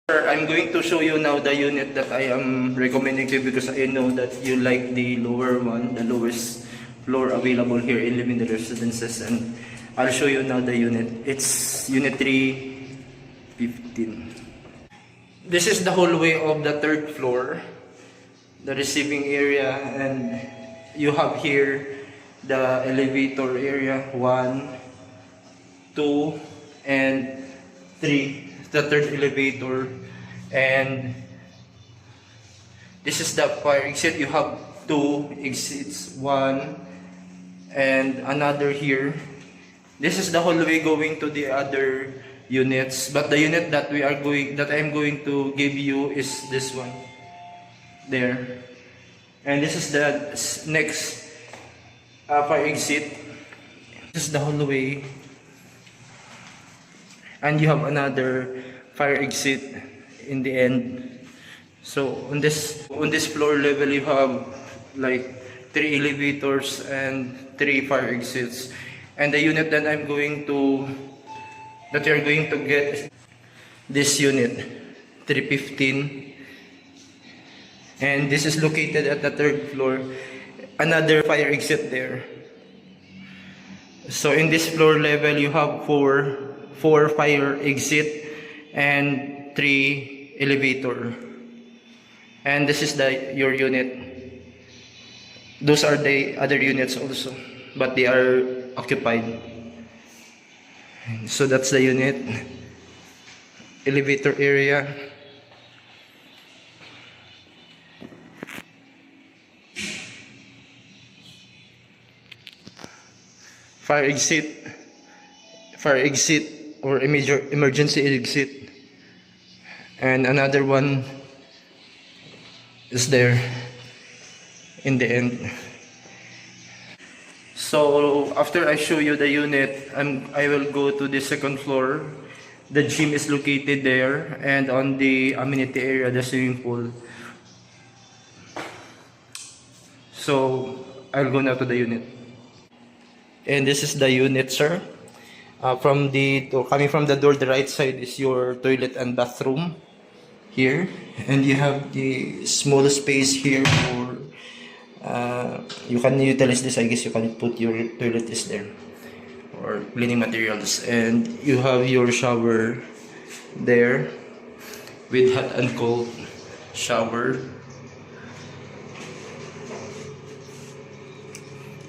I'm going to show you now the unit that I am recommending to you because I know that you like the lower one, the lowest floor available here in Limindel Residences, and I'll show you now the unit. It's unit 315. This is the hallway of the third floor, the receiving area, and you have here the elevator area 1, 2, and 3. The third elevator, and this is the fire exit. You have 2 exits, 1 and another here. This is the hallway going to the other units, but the unit that I'm going to give you is this one there, and this is the next fire exit. This is the hallway, and you have another fire exit in the end. So on this floor level you have like 3 elevators and 3 fire exits. And the unit that you're going to get, this unit 315, and this is located at the third floor, another fire exit there. So in this floor level you have 4 fire exit and 3 elevator, and this is your unit. Those are the other units also, but they are occupied. So that's the unit, elevator area, fire exit or a major emergency exit, and another one is there in the end. So after I show you the unit, I will go to the second floor. The gym is located there, and on the amenity area, the swimming pool. So I'll go now to the unit. And this is the unit, sir. Coming from the door, the right side is your toilet and bathroom here, and you have the small space here for you can utilize this. I guess you can put your toilet is there or cleaning materials, and you have your shower there with hot and cold shower,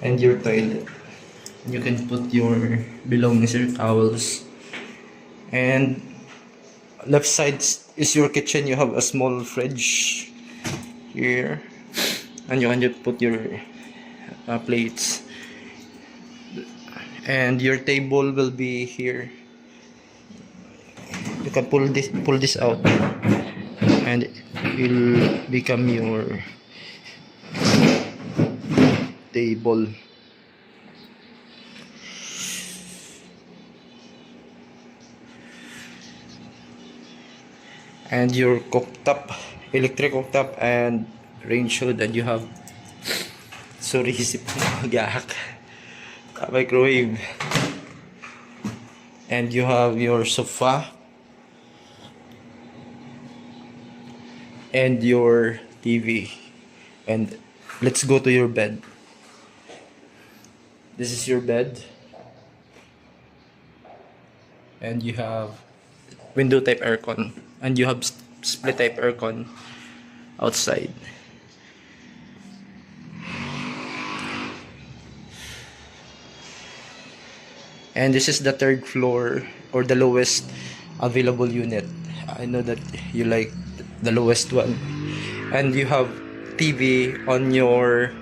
and your toilet. You can put your belongings, your towels, and left side is your kitchen. You have a small fridge here, and you can just put your plates, and your table will be here. You can pull this out, and it will become your table. And your cooktop, electric cooktop, and range hood, and you have, sorry, isip ko mag-ahak, microwave, and you have your sofa and your TV. And let's go to your bed. This is your bed, and you have window type aircon, and you have split type aircon outside. And this is the third floor, or the lowest available unit. I know that you like the lowest one. And you have TV on your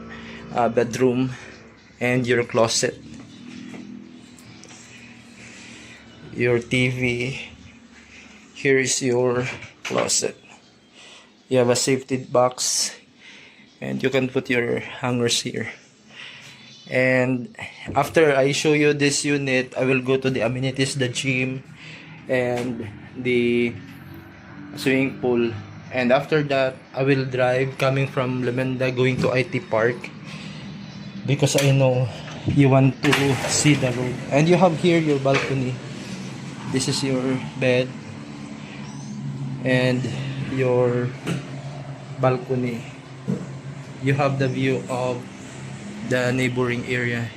bedroom and your closet. Your TV. Here is your closet. You have a safety box, and you can put your hangers here. And after I show you this unit, I will go to the amenities, the gym, and the swimming pool. And after that, I will drive coming from Lemenda going to IT Park, because I know you want to see the road. And you have here your balcony. This is your bed. and your balcony. You have the view of the neighboring area.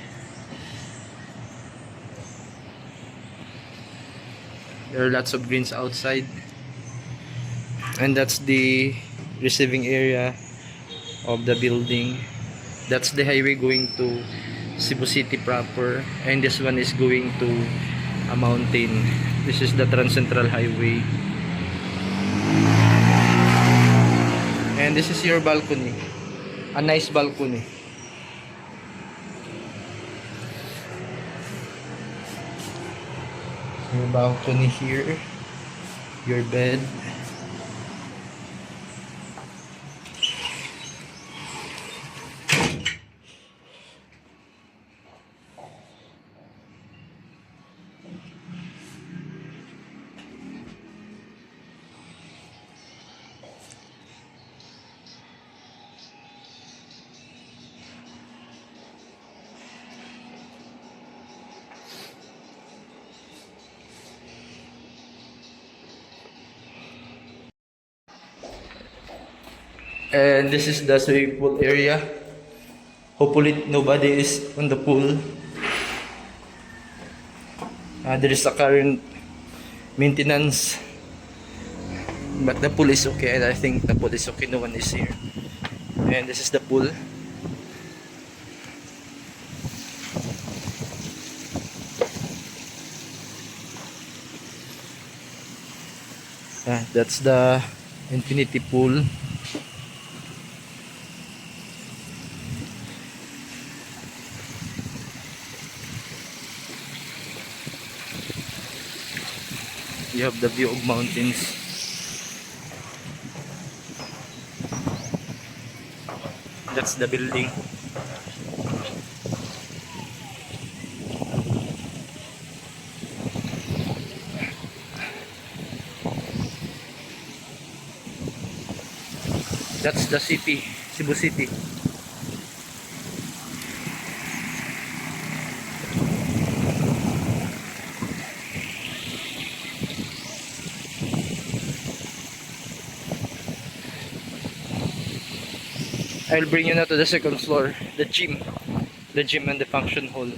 There are lots of greens outside, and that's the receiving area of the building. That's the highway going to Cebu City proper, and this one is going to a mountain. This is the Trans Central Highway, and this is your balcony, a nice balcony. Your balcony here, your bed. And this is the swimming pool area. Hopefully nobody is on the pool. There is a current maintenance, but the pool is okay, and I think the pool is okay. No one is here. And this is the pool. That's the infinity pool. You have the view of mountains. That's the building. That's the city, Cebu City. I'll bring you now to the second floor, the gym and the function hall.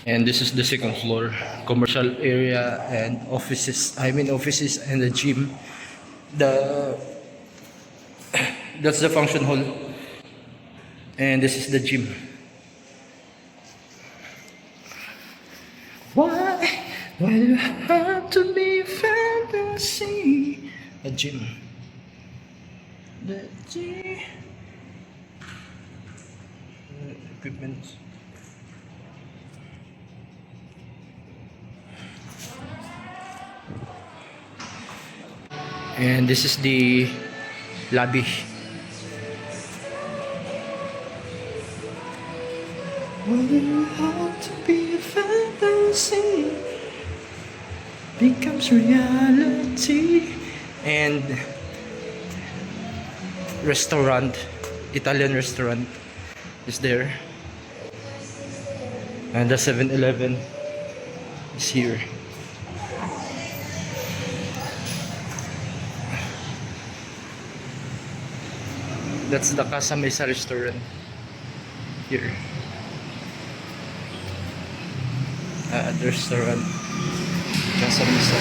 And this is the second floor, commercial area and offices. Offices and the gym. That's the function hall, and this is the gym. Why do you have to be fantasy? A gym. The gym. Equipment. And this is the lobby. Why do you have to be a fantasy? Becomes reality. And restaurant, Italian restaurant is there, and the 7-Eleven is here. That's the Casa Mesa restaurant here. The restaurant Casa Mesa.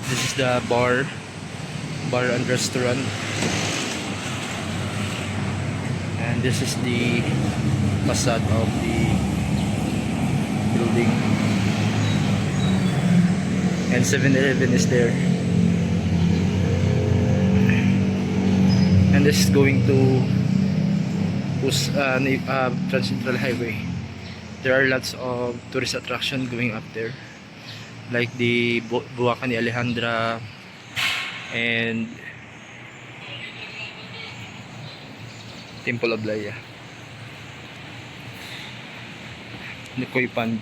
This is the bar and restaurant, and this is the facade of the building, and 7-Eleven is there, and this is going to Trans Central Highway. There are lots of tourist attraction going up there, like the Buwakan ni Alejandra and Temple of Laya, Nikoy Pond.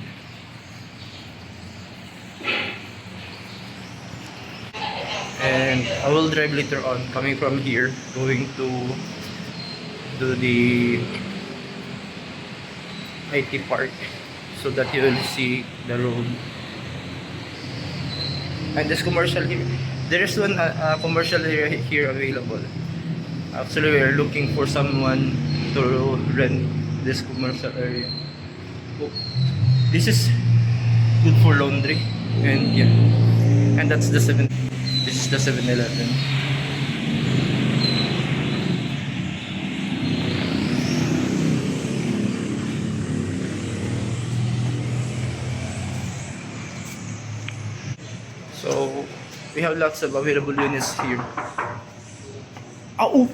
And I will drive later on coming from here going to to the IT park so that you will see the road. And this commercial here, there is one commercial area here available. Actually, we are looking for someone to rent this commercial area. Oh, this is good for laundry, and yeah, and that's the seven. This is the 7-Eleven. So we have lots of available units here. Oh!